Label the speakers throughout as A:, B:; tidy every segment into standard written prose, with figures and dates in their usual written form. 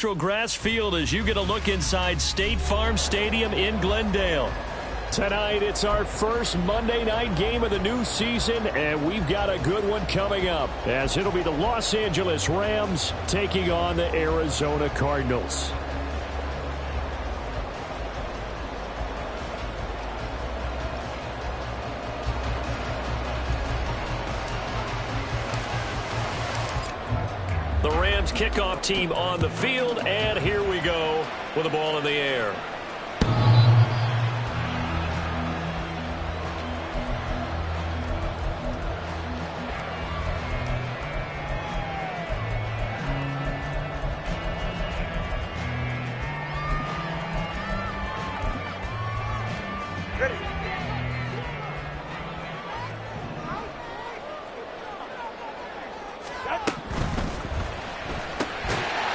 A: Grass field as you get a look inside State Farm Stadium in Glendale. Tonight, it's our first Monday night game of the new season, and we've got a good one coming up, as it'll be the Los Angeles Rams taking on the Arizona Cardinals. The Rams kickoff team on the field, and here we go with the ball in the air.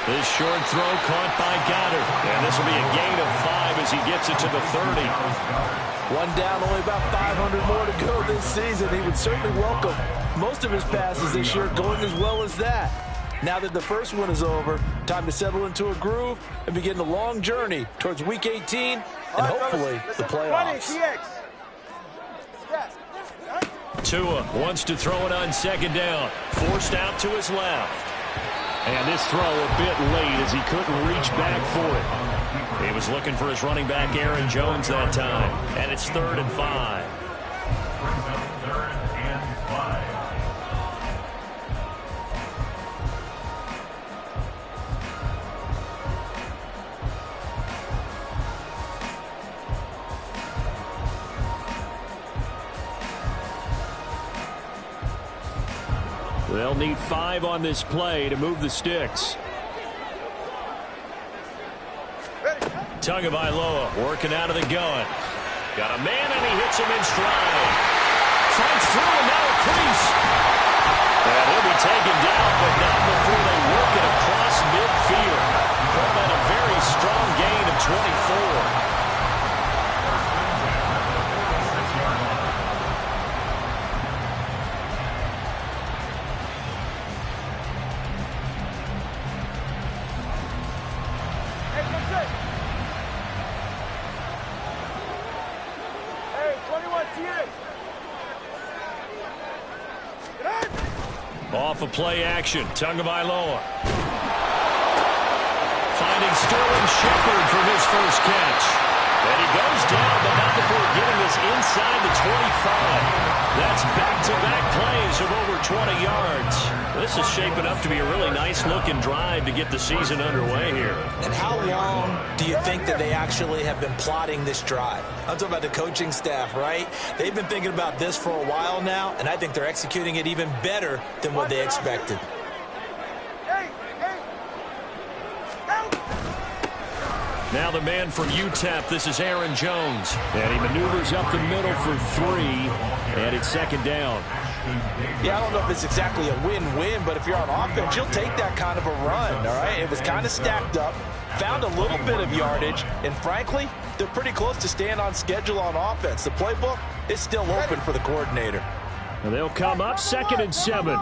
A: This short throw caught by Goddard. And this will be a gain of 5 as he gets it to the 30.
B: One down, only about 500 more to go this season. He would certainly welcome most of his passes this year going as well as that. Now that the first one is over, time to settle into a groove and begin the long journey towards Week 18 and hopefully the playoffs.
A: Tua wants to throw it on second down. Forced out to his left. And this throw a bit late as he couldn't reach back for it. He was looking for his running back, Aaron Jones, that time. And it's 3rd and 5. They'll need 5 on this play to move the sticks. Tagovailoa working out of the gun. Got a man, and he hits him in stride. Fights through, and now a crease. And he'll be taken down, but not before they work it across midfield. Call that a very strong gain of 24. Off of play action, Tagovailoa. Finding Sterling Shepard for his first catch. And he goes down, but not before getting this inside the 25. That's back-to-back plays of over 20 yards. This is shaping up to be a really nice-looking drive to get the season underway here.
B: And how long do you think that they actually have been plotting this drive? I'm talking about the coaching staff, right? They've been thinking about this for a while now, and I think they're executing it even better than what they expected.
A: Now the man from UTEP, this is Aaron Jones. And he maneuvers up the middle for 3, and it's 2nd down.
B: Yeah, I don't know if it's exactly a win-win, but if you're on offense, you'll take that kind of a run, all right? It was kind of stacked up, found a little bit of yardage, and frankly, they're pretty close to staying on schedule on offense. The playbook is still open for the coordinator.
A: And they'll come up 2nd and 7.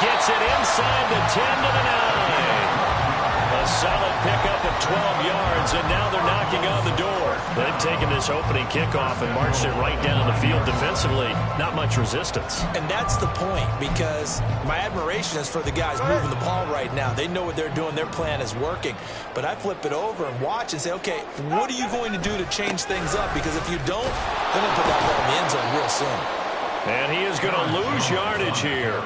A: Gets it inside the 10 to the 9. A solid pickup of 12 yards, and now they're knocking on the door. They've taken this opening kickoff and marched it right down the field defensively. Not much resistance.
B: And that's the point, because my admiration is for the guys moving the ball right now. They know what they're doing. Their plan is working. But I flip it over and watch and say, okay, what are you going to do to change things up? Because if you don't, they're going to put that ball in the end zone real soon.
A: And he is going to lose yardage here.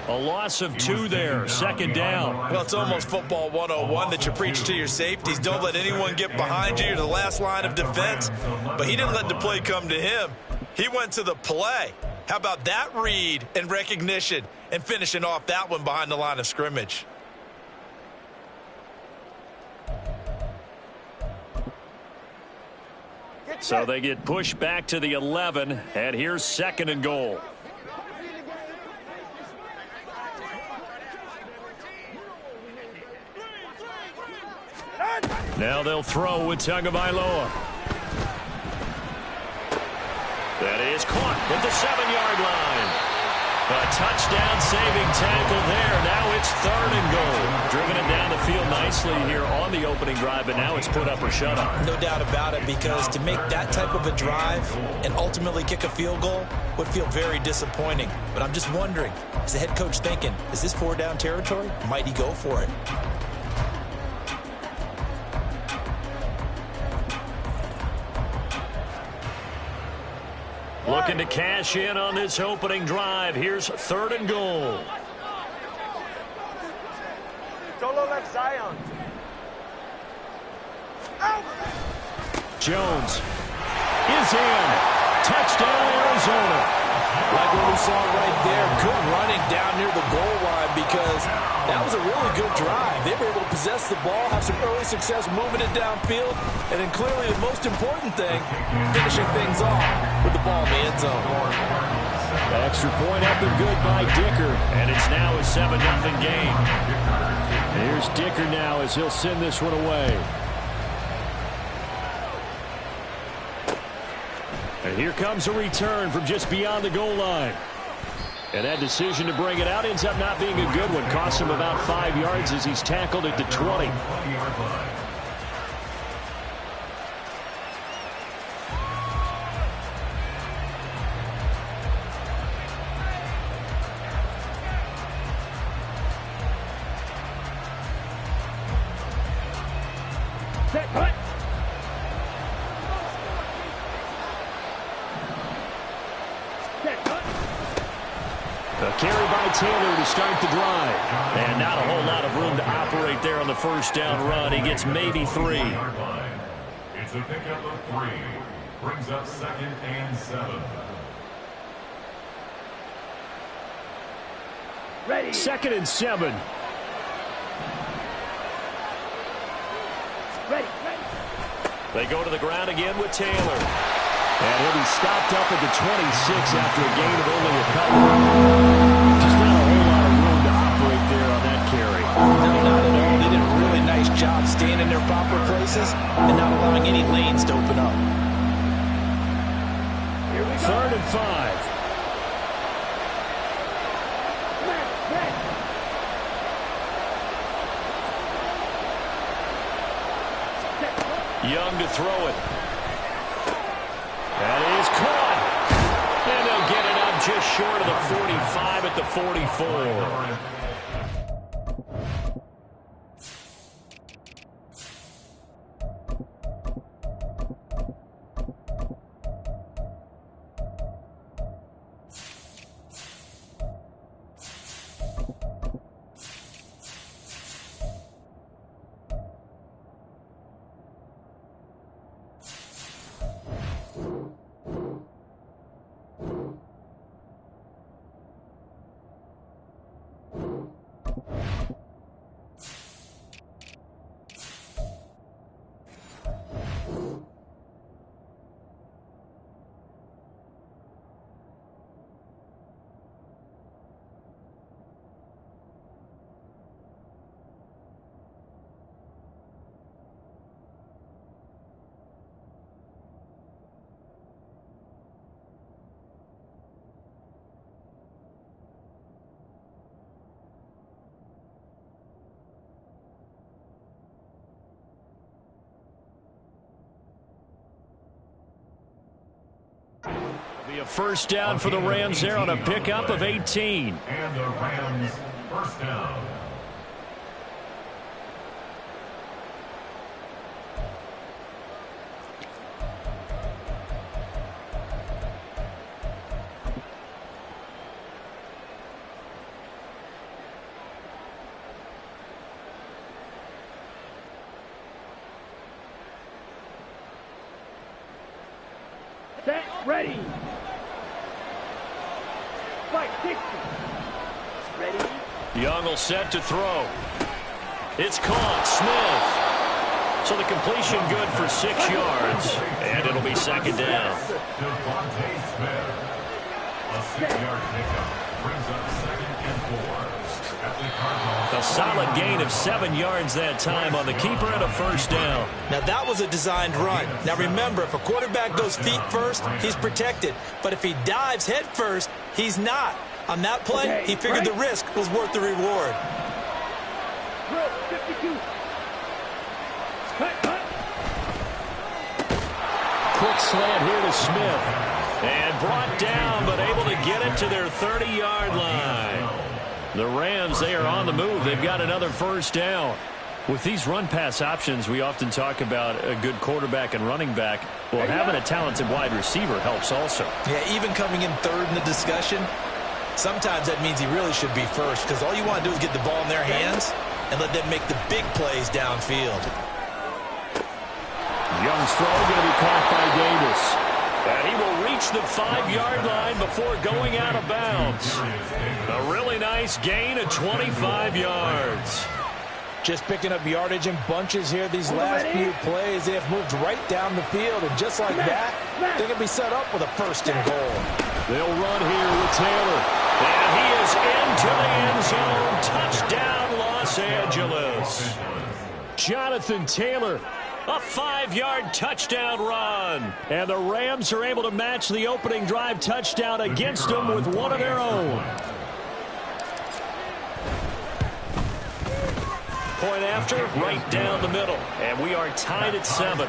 A: A loss of 2 there, 2nd down.
C: Well, it's almost football 101 that you preach to your safeties. Don't let anyone get behind you. You're the last line of defense. But he didn't let the play come to him. He went to the play. How about that read and recognition and finishing off that one behind the line of scrimmage?
A: So they get pushed back to the 11, and here's 2nd and goal. Now they'll throw with Tagovailoa. That is caught at the 7-yard line. A touchdown-saving tackle there. Now it's 3rd and goal. Driven it down the field nicely here on the opening drive, but now it's put up or shut up.
B: No doubt about it, because to make that type of a drive and ultimately kick a field goal would feel very disappointing. But I'm just wondering, is the head coach thinking, is this 4-down territory? Might he go for it?
A: Looking to cash in on this opening drive. Here's 3rd and goal.
D: Solo like Zion.
A: Jones is in. Touchdown, Arizona.
B: Like what we saw right there, good running down near the goal line, because that was a really good drive. They were able to possess the ball, have some early success moving it downfield, and then clearly the most important thing, finishing things off with the ball in the end zone.
A: Extra point up and good by Dicker, and it's now a 7-0 game. Here's Dicker now as he'll send this one away. And here comes a return from just beyond the goal line. And that decision to bring it out ends up not being a good one. Costs him about 5 yards as he's tackled at the 20. A carry by Taylor to start the drive. And not a whole lot of room to operate there on the 1st down run. He gets maybe 3.
E: It's a pickup of 3. Brings up 2nd and 7.
D: Ready.
A: 2nd and 7.
D: Ready.
A: They go to the ground again with Taylor. And he'll be stopped up at the 26 after a gain of only a couple. Just not a whole lot of room to operate there on that carry.
B: No, not at all. They did a really nice job staying in their proper places and not allowing any lanes to open up.
D: Here we go.
A: 3rd and 5. Young to throw it. That is caught. And they'll get it up just short of the 45 at the 44. Be a 1st down for the Rams there on a pickup of 18.
E: And the Rams 1st down.
D: Set. Ready. Fight. 60. Ready.
A: Young will set to throw. It's caught. Smith. So the completion good for 6 yards. And it'll be 2nd down.
E: A 6-yard pickup brings up 2nd and 4. At the Cardinals.
A: A solid gain of 7 yards that time on the keeper and a first down.
B: Now, that was a designed run. Now, remember, if a quarterback goes feet first, he's protected. But if he dives head first, he's not. On that play, he figured the risk was worth the reward.
D: 52.
A: Quick slant here to Smith. And brought down, but able to get it to their 30-yard line. The Rams, they are on the move. They've got another first down. With these run-pass options, we often talk about a good quarterback and running back. Well, having a talented wide receiver helps also.
B: Yeah, even coming in third in the discussion, sometimes that means he really should be first, because all you want to do is get the ball in their hands and let them make the big plays downfield.
A: Young's throw going to be caught by Davis. And he will reach the 5-yard line before going out of bounds. A really nice gain of 25 yards.
B: Just picking up yardage in bunches here these last few plays. They have moved right down the field, and just like that, they can be set up with a first and goal.
A: They'll run here with Taylor. And he is into the end zone. Touchdown, Los Angeles. Jonathan Taylor. A 5-yard touchdown run. And the Rams are able to match the opening drive touchdown against them with one of their own. Point after, right down the middle. And we are tied at 7.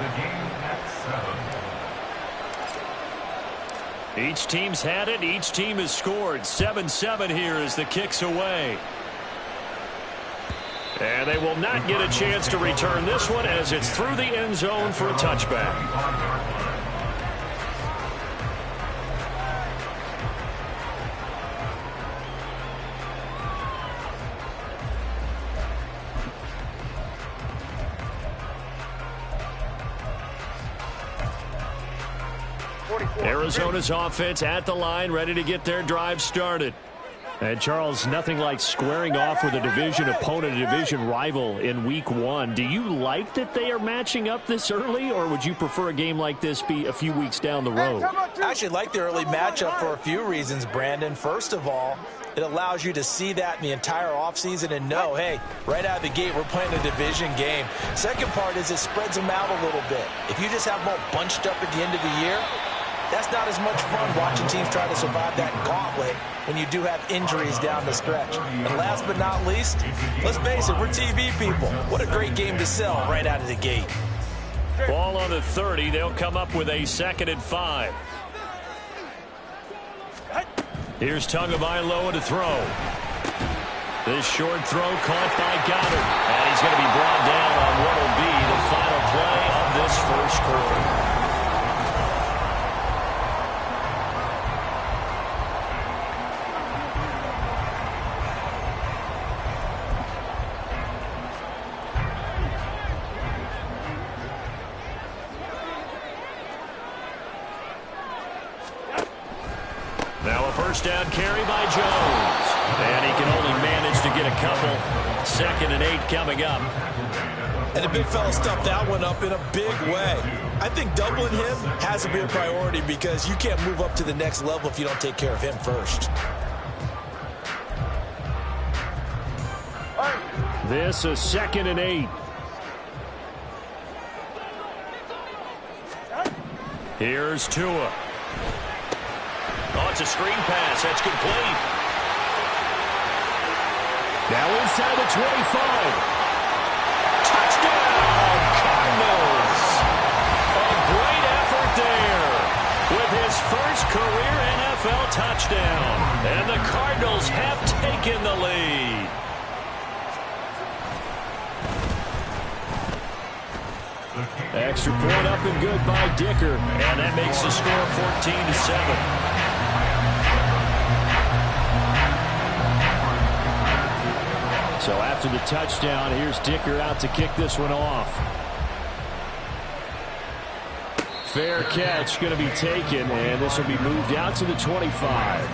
A: Each team's had it. Each team has scored. 7-7 here as the kick's away. And they will not get a chance to return this one as it's through the end zone for a touchback. Arizona's offense at the line, ready to get their drive started. And, Charles, nothing like squaring off with a division opponent, a division rival in Week 1. Do you like that they are matching up this early, or would you prefer a game like this be a few weeks down the road?
B: I actually like the early matchup for a few reasons, Brandon. First of all, it allows you to see that in the entire offseason and know, hey, right out of the gate, we're playing a division game. Second part is it spreads them out a little bit. If you just have them all bunched up at the end of the year, that's not as much fun watching teams try to survive that gauntlet when you do have injuries down the stretch. And last but not least, let's face it, we're TV people. What a great game to sell right out of the gate.
A: Ball on the 30. They'll come up with a 2nd and 5. Here's Tagovailoa to throw. This short throw caught by Goddard. And he's going to be brought down on what will be the final play of this first quarter. Now a first down carry by Jones. And he can only manage to get a couple. 2nd and 8 coming up.
B: And the big fella stuffed that one up in a big way. I think doubling him has to be a priority because you can't move up to the next level if you don't take care of him first.
A: This is 2nd and 8. Here's Tua. Oh, it's a screen pass. That's complete. Now inside the 25. Touchdown, Cardinals. A great effort there with his first career NFL touchdown. And the Cardinals have taken the lead. Extra point up and good by Dicker. And that makes the score 14-7. So after the touchdown, here's Dicker out to kick this one off. Fair catch going to be taken, and this will be moved out to the 25.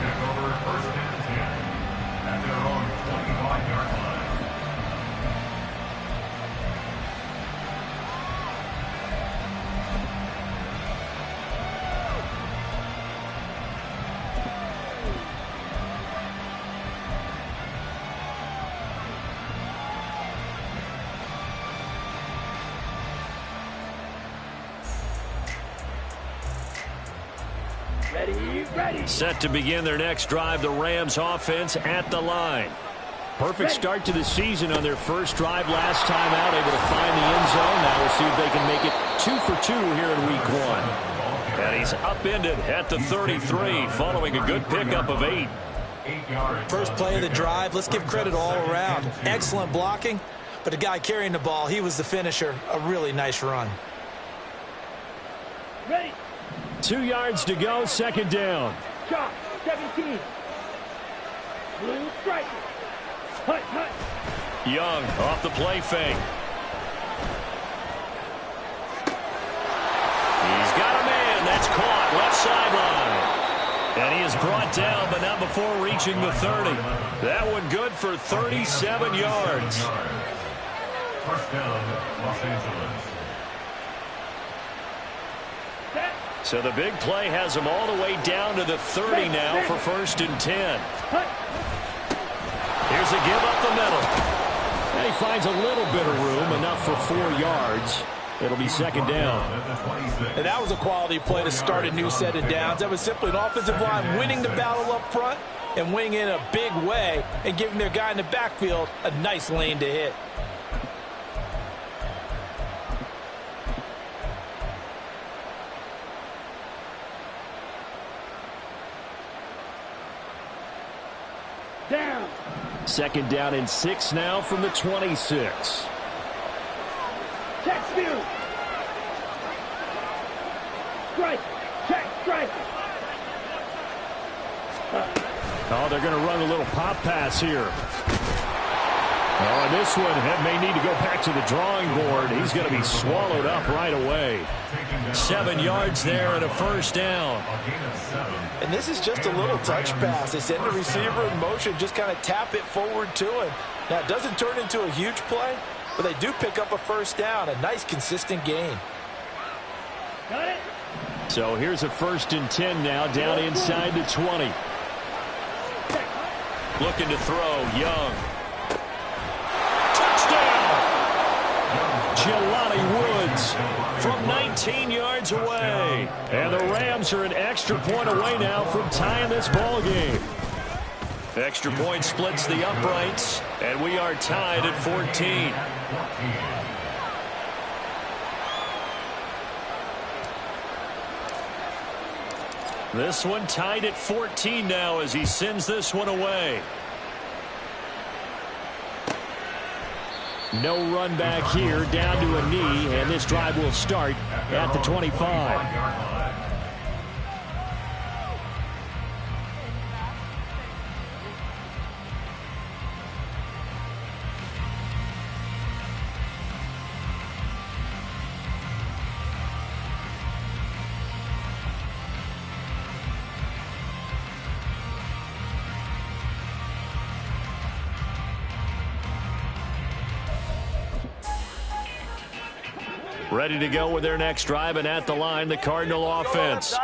D: Ready.
A: Set to begin their next drive, the Rams offense at the line. Perfect start to the season on their first drive last time out, able to find the end zone. Now we'll see if they can make it 2 for 2 here in week 1. And he's upended at the 33 following a good pickup of 8.
B: First play of the drive, let's give credit all around. Excellent blocking, but the guy carrying the ball, he was the finisher. A really nice run.
D: Ready.
A: 2 yards to go, second down.
D: Shot. 17. Blue striker. Hut.
A: Young off the play fake. He's got a man. That's caught. Left sideline. And he is brought down, but not before reaching the 30. That one good for 37 yards.
E: First down, Los Angeles.
A: So the big play has him all the way down to the 30 now for 1st and 10. Here's a give up the middle. And he finds a little bit of room, enough for 4 yards. It'll be second down.
B: And that was a quality play to start a new set of downs. That was simply an offensive line winning the battle up front and winning in a big way and giving their guy in the backfield a nice lane to hit.
D: Down.
A: Second down and 6 now from the 26.
D: Check field. Strike. Check strike.
A: Oh, they're going to run a little pop pass here. Oh, and this one may need to go back to the drawing board. He's going to be swallowed up right away. 7 yards there and a first down.
B: And this is just a little touch pass. They send the receiver in motion, just kind of tap it forward to him. Now, it doesn't turn into a huge play, but they do pick up a first down. A nice, consistent gain.
D: Got it.
A: So here's a 1st and 10 now, down inside the 20. Looking to throw, Young. Touchdown! Jelani Woods from 19 yards away. And the Rams are an extra point away now from tying this ball game. Extra point splits the uprights, and we are tied at 14. This one tied at 14 now as he sends this one away. No run back here, down to a knee, and this drive will start at the 25. Ready to go with their next drive, and at the line, the Cardinal offense.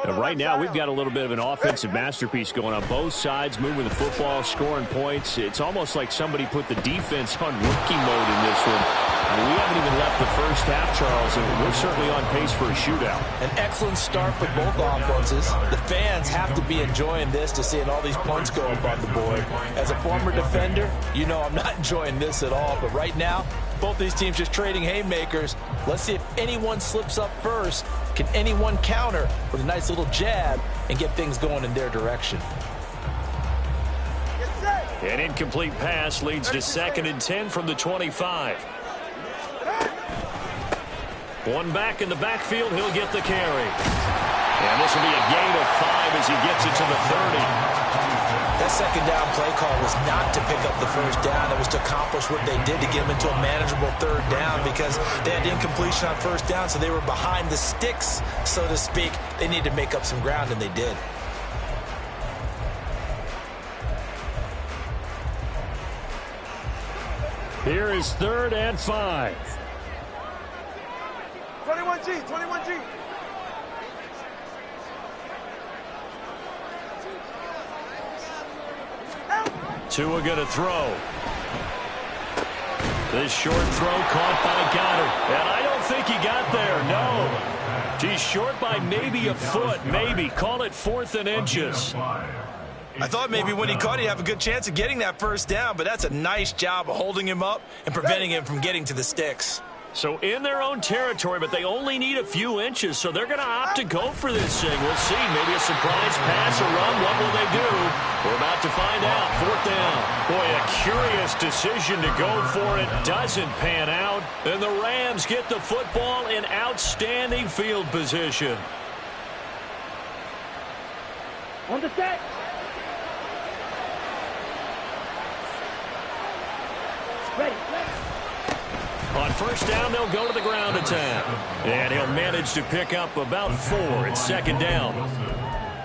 A: And right now, we've got a little bit of an offensive masterpiece going on both sides, moving the football, scoring points. It's almost like somebody put the defense on rookie mode in this one. I mean, we haven't even left the first half, Charles, and we're certainly on pace for a shootout.
B: An excellent start for both offenses. The fans have to be enjoying this to seeing all these points go up on the board. As a former defender, you know I'm not enjoying this at all. But right now, both these teams just trading haymakers. Let's see if anyone slips up first. Can anyone counter with a nice little jab and get things going in their direction?
A: An incomplete pass leads to 2nd and 10 from the 25. One back in the backfield, he'll get the carry. And this will be a gain of 5 as he gets it to the 30.
B: That second down play call was not to pick up the first down. It was to accomplish what they did to get them into a manageable 3rd down because they had incompletion on 1st down, so they were behind the sticks, so to speak. They needed to make up some ground, and they did.
A: Here is 3rd and 5.
D: 21G.
A: Tua going to throw. This short throw caught by Goddard. And I don't think he got there, no. He's short by maybe a foot, maybe. Call it 4th and inches.
C: I thought maybe when he caught, he'd have a good chance of getting that first down, but that's a nice job of holding him up and preventing him from getting to the sticks.
A: So in their own territory, but they only need a few inches, so they're going to opt to go for this thing. We'll see. Maybe a surprise pass or run. What will they do? We're about to find out. 4th down. Boy, a curious decision to go for it. Doesn't pan out. And the Rams get the football in outstanding field position.
D: On the set. Ready.
A: On first down, they'll go to the ground attack. And he'll manage to pick up about 4. It's 2nd down.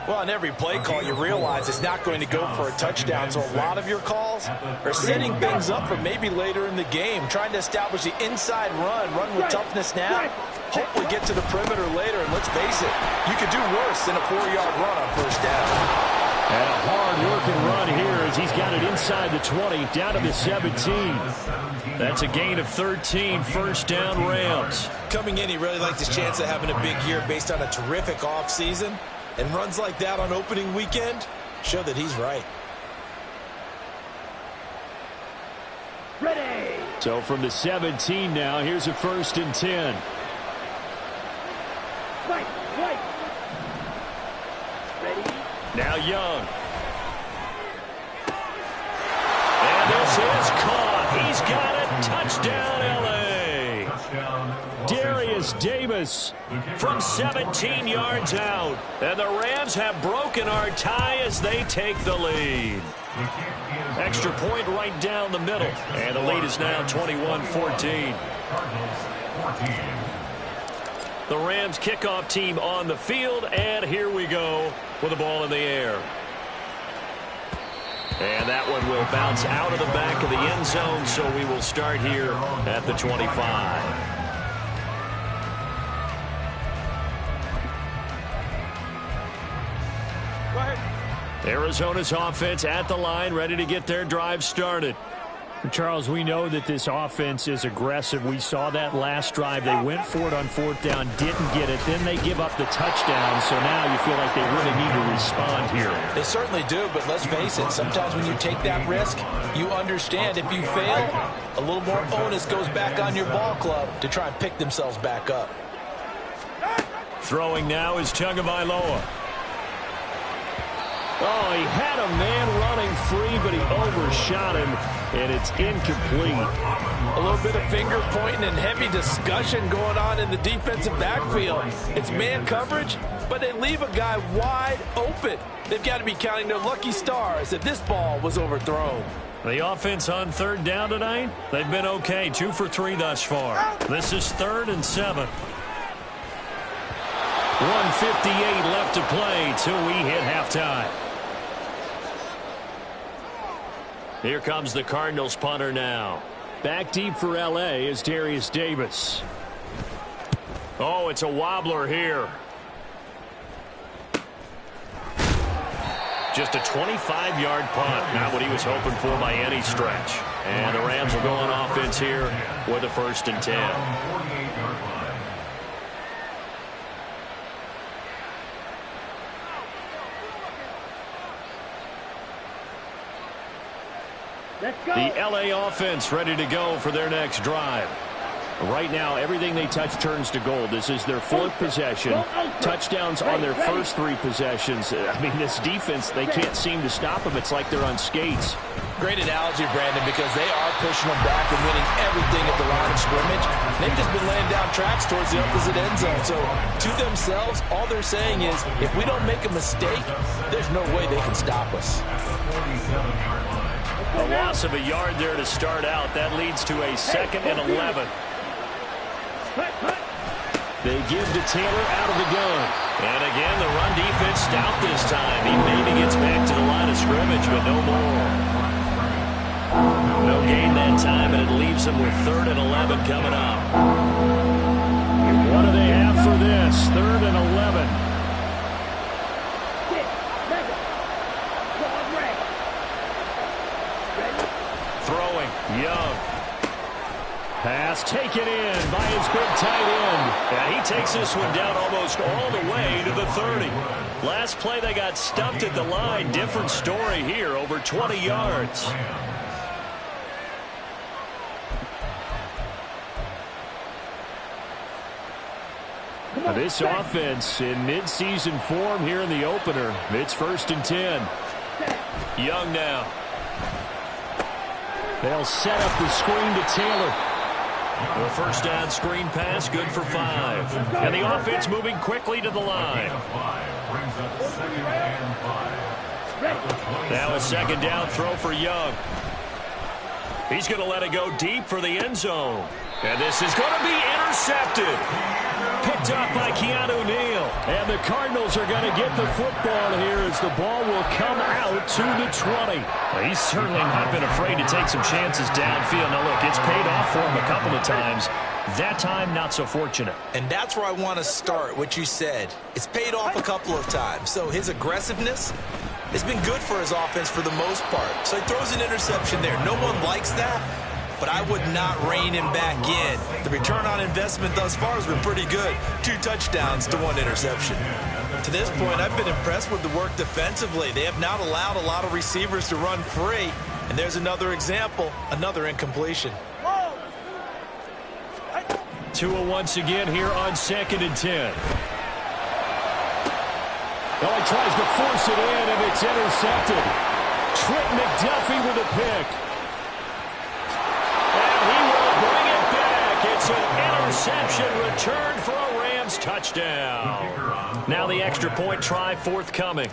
B: Well, on every play call, you realize it's not going to go for a touchdown. So a lot of your calls are setting things up for maybe later in the game, trying to establish the inside run with toughness now, hopefully get to the perimeter later. And let's face it, you could do worse than a 4-yard run on first down.
A: And a hard-working run here as he's got it inside the 20, down to the 17. That's a gain of 13, first down Rams.
C: Coming in, he really liked his chance of having a big year based on a terrific offseason. And runs like that on opening weekend show that he's right.
D: Ready.
A: So from the 17 now, here's a 1st and 10.
D: Right. Ready.
A: Now Young. And this is caught. He's got it. Touchdown, L.A. Darius Davis from 17 yards out. And the Rams have broken our tie as they take the lead. Extra point right down the middle. And the lead is now 21-14. The Rams kickoff team on the field, and here we go with the ball in the air. And that one will bounce out of the back of the end zone, so we will start here at the 25.
D: Go ahead.
A: Arizona's offense at the line, ready to get their drive started.
F: Charles, we know that this offense is aggressive. We saw that last drive. They went for it on 4th down, didn't get it. Then they give up the touchdown, so now you feel like they really need to respond here.
B: They certainly do, but let's face it, sometimes when you take that risk, you understand if you fail, a little more onus goes back on your ball club to try and pick themselves back up.
A: Throwing now is Tagovailoa. Oh, he had a man running free, but he overshot him, and it's incomplete.
B: A little bit of finger pointing and heavy discussion going on in the defensive backfield. It's man coverage, but they leave a guy wide open. They've got to be counting their lucky stars that this ball was overthrown.
A: The offense on 3rd down tonight, they've been okay, 2 for 3 thus far. This is 3rd and 7. 1:58 left to play till we hit halftime. Here comes the Cardinals punter now. Back deep for L.A. is Darius Davis. Oh, it's a wobbler here. Just a 25-yard punt. Not what he was hoping for by any stretch. And the Rams will go on offense here with a 1st and 10.
D: Let's go.
A: The L.A. offense ready to go for their next drive. Right now, everything they touch turns to gold. This is their 4th possession. Touchdowns on their first 3 possessions. I mean, this defense, they can't seem to stop them. It's like they're on skates.
B: Great analogy, Brandon, because they are pushing them back and winning everything at the line of scrimmage. They've just been laying down tracks towards the opposite end zone. So, to themselves, all they're saying is, if we don't make a mistake, there's no way they can stop us.
A: A loss of a yard there to start out. That leads to a 2nd and 11. They give to Taylor out of the gun. And again, the run defense stout this time. He maybe gets back to the line of scrimmage, but no more. No gain that time, and it leaves them with 3rd and 11 coming up. What do they have for this? 3rd and 11. Throwing, Young. Pass taken in by his big tight end. And he takes this one down almost all the way to the 30. Last play, they got stumped at the line. Different story here, over 20 yards. This offense in midseason form here in the opener. It's 1st and 10. Young now. They'll set up the screen to Taylor. The first down screen pass, good for 5. And the offense moving quickly to the line. Now a 2nd down throw for Young. He's going to let it go deep for the end zone. And this is going to be intercepted. Picked up by Keanu Neal. And the Cardinals are going to get the football here as the ball will come out to the 20. Well, he's certainly not been afraid to take some chances downfield. Now, look, it's paid off for him a couple of times. That time, not so fortunate.
B: And that's where I want to start, what you said. It's paid off a couple of times. So his aggressiveness has been good for his offense for the most part. So he throws an interception there. No one likes that, but I would not rein him back in. The return on investment thus far has been pretty good. 2 touchdowns to 1 interception. To this point, I've been impressed with the work defensively. They have not allowed a lot of receivers to run free. And there's another example, another incompletion.
A: Tua once again here on 2nd and 10. Oh, he tries to force it in, and it's intercepted. Trent McDuffie with a pick. And he will bring it back. It's an interception return for a Rams touchdown. Now the extra point try forthcoming.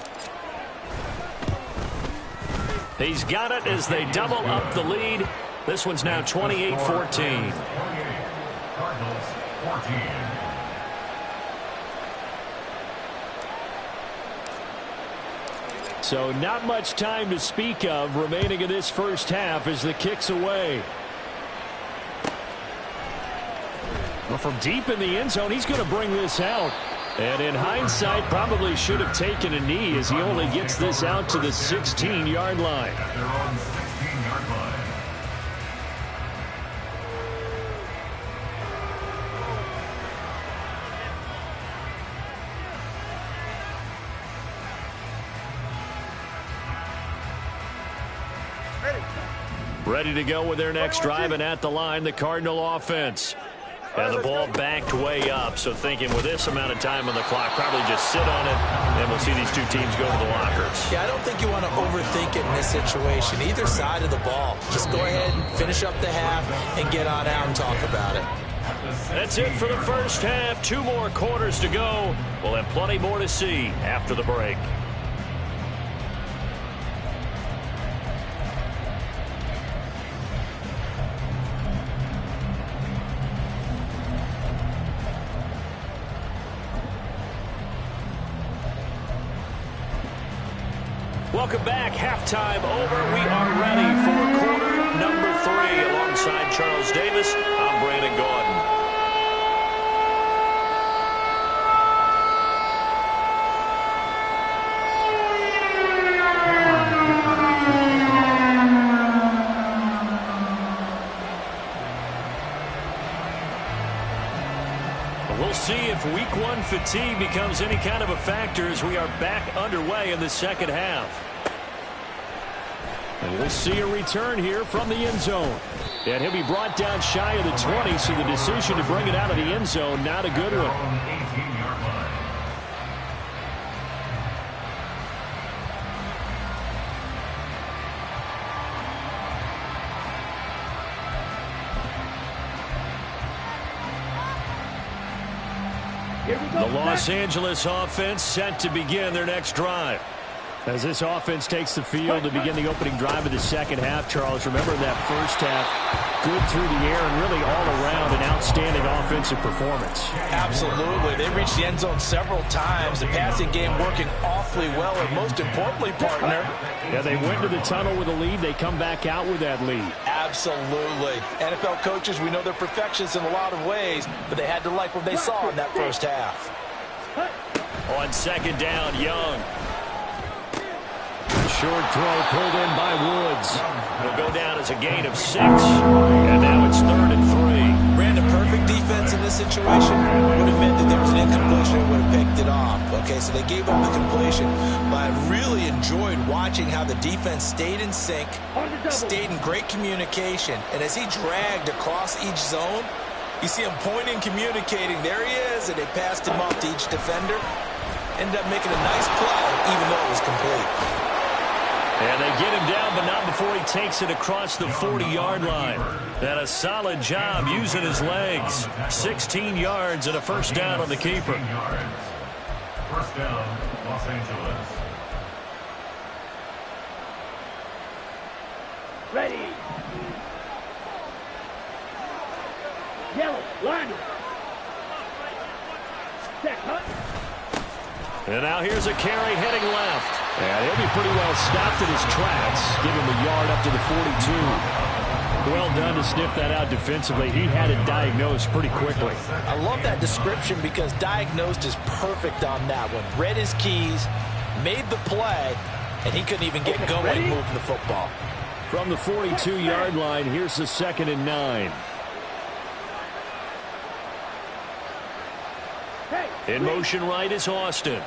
A: He's got it as they double up the lead. This one's now 28-14.
E: Cardinals 14.
A: So not much time to speak of remaining in this first half as the kick's away. Well, from deep in the end zone, he's going to bring this out. And in hindsight, probably should have taken a knee as he only gets this out to the 16-yard line.
E: At their own 16-yard line.
A: Ready to go with their next drive, and at the line, the Cardinal offense. And the ball backed way up, so thinking with this amount of time on the clock, probably just sit on it, and we'll see these two teams go to the lockers.
B: Yeah, I don't think you want to overthink it in this situation. Either side of the ball. Just go ahead and finish up the half and get on out and talk about it.
A: That's it for the first half. 2 more quarters to go. We'll have plenty more to see after the break. Welcome back. Halftime over. We are ready for quarter number 3. Alongside Charles Davis, I'm Brandon Gaudin. We'll see if week 1 fatigue becomes any kind of a factor as we are back underway in the second half. And we'll see a return here from the end zone. And he'll be brought down shy of the 20, so the decision to bring it out of the end zone, not a good one.
E: 18-yard line.
A: The Los Angeles offense set to begin their next drive. As this offense takes the field to begin the opening drive of the second half, Charles, remember that first half, good through the air and really all around an outstanding offensive performance.
B: Absolutely. They reached the end zone several times. The passing game working awfully well, and most importantly, partner.
A: Yeah, they went to the tunnel with a lead. They come back out with that lead.
B: Absolutely. NFL coaches, we know they're perfectionists in a lot of ways, but they had to like what they saw in that first half.
A: On second down, Young. Short throw pulled in by Woods. Will go down as a gain of 6. And now it's 3rd and 3.
B: perfect defense in this situation would have meant that there was an incompletion and would have picked it off. Okay, so they gave up the completion. But I really enjoyed watching how the defense stayed in sync, stayed in great communication. And as he dragged across each zone, you see him pointing, communicating. There he is, and they passed him off to each defender. Ended up making a nice play, even though it was complete.
A: And they get him down, but not before he takes it across the 40-yard line. And a solid job using his legs. 16 yards and a first down on the keeper.
E: First down, Los Angeles.
D: Ready. Yellow, line. Set, cut.
A: And now here's a carry heading left. And he'll be pretty well stopped in his tracks. Give him a yard up to the 42. Well done to sniff that out defensively. He had it diagnosed pretty quickly.
B: I love that description because diagnosed is perfect on that one. Read his keys, made the play, and he couldn't even get going moving the football.
A: From the 42-yard line, here's the 2nd and 9. In motion right is Austin.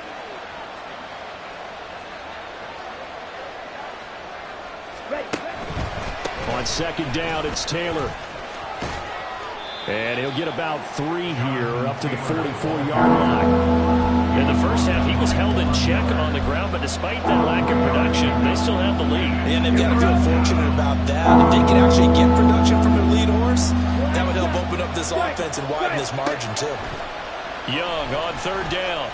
A: On 2nd down, it's Taylor. And he'll get about 3 here up to the 44-yard line. In the first half, he was held in check on the ground, but despite that lack of production, they still have the lead.
B: And they've got to feel fortunate about that. If they can actually get production from their lead horse, that would help open up this offense and widen this margin, too.
A: Young on 3rd down.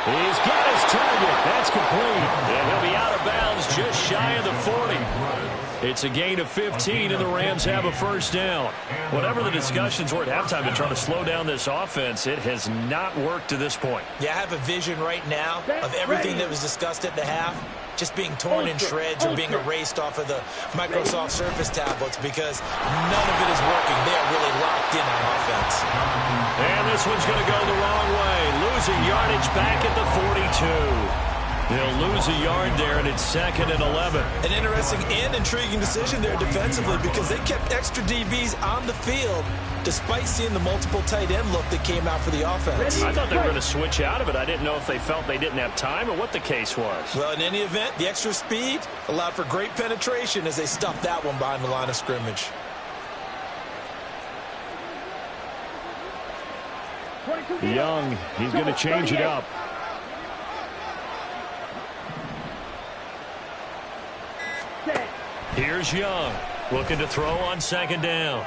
A: He's got his target. That's complete. And he'll be out of bounds just shy of the 40. It's a gain of 15, and the Rams have a first down. Whatever the discussions were at halftime to try to slow down this offense, it has not worked to this point.
B: Yeah, I have a vision right now of everything that was discussed at the half just being torn in shreds or being erased off of the Microsoft Surface tablets because none of it is working. They are really locked in on offense.
A: And this one's going to go the wrong way. Losing yardage back at the 42. They'll lose a yard there, and it's 2nd and 11.
B: An interesting and intriguing decision there defensively because they kept extra DBs on the field despite seeing the multiple tight end look that came out for the offense.
A: I thought they were going to switch out of it. I didn't know if they felt they didn't have time or what the case was.
B: Well, in any event, the extra speed allowed for great penetration as they stuffed that one behind the line of scrimmage.
A: Young, he's going to change it up. Here's Young, looking to throw on 2nd down.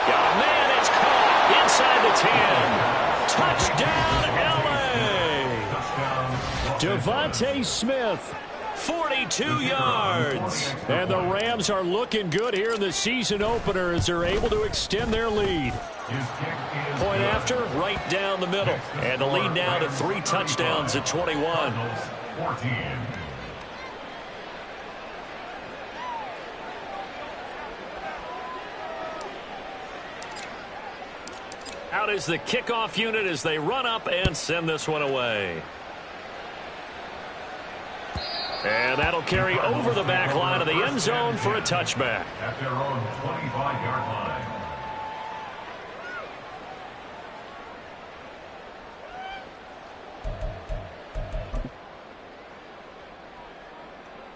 A: Oh, man, it's caught inside the 10. Touchdown, L.A. Devontae Smith, 42 yards. And the Rams are looking good here in the season opener as they're able to extend their lead. Point after, right down the middle. And the lead now to 3 touchdowns at 21.
E: 14.
A: Out is the kickoff unit as they run up and send this one away. And that'll carry over the back line of the end zone for a touchback.
E: At their own 25-yard line.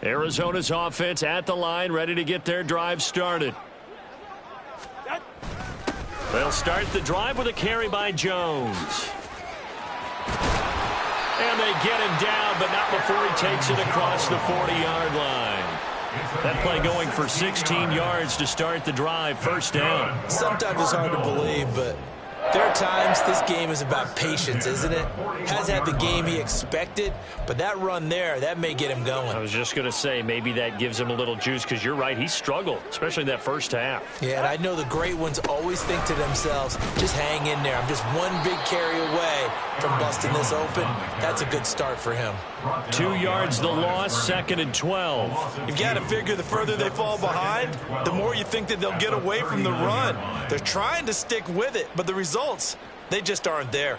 A: Arizona's offense at the line, ready to get their drive started. They'll start the drive with a carry by Jones. And they get him down, but not before he takes it across the 40-yard line. That play going for 16 yards to start the drive, first down.
B: Sometimes it's hard to believe, but there are times this game is about patience, isn't it? Has had the game he expected, but that run there, that may get him going.
A: I was just going to say, maybe that gives him a little juice, because you're right, he struggled, especially in that first half.
B: Yeah, and I know the great ones always think to themselves, just hang in there. I'm just one big carry away from busting this open. That's a good start for him.
A: 2 yards the loss, 2nd and 12.
C: You've got to figure the further they fall behind, the more you think that they'll get away from the run. They're trying to stick with it, but the results, they just aren't there.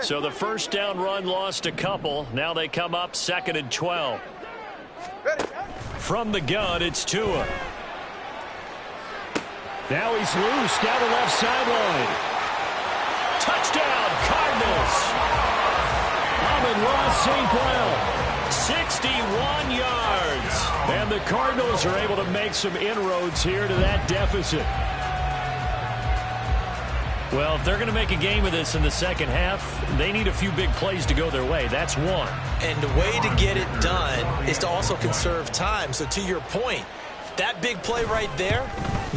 A: So the first down run lost a couple. Now they come up 2nd and 12. From the gun, it's Tua. Now he's loose down the left sideline. Touchdown, Cardinals. Amon-Ra St. Brown, 61 yards. And the Cardinals are able to make some inroads here to that deficit. Well, if they're going to make a game of this in the second half, they need a few big plays to go their way. That's one.
B: And the way to get it done is to also conserve time. So to your point, that big play right there,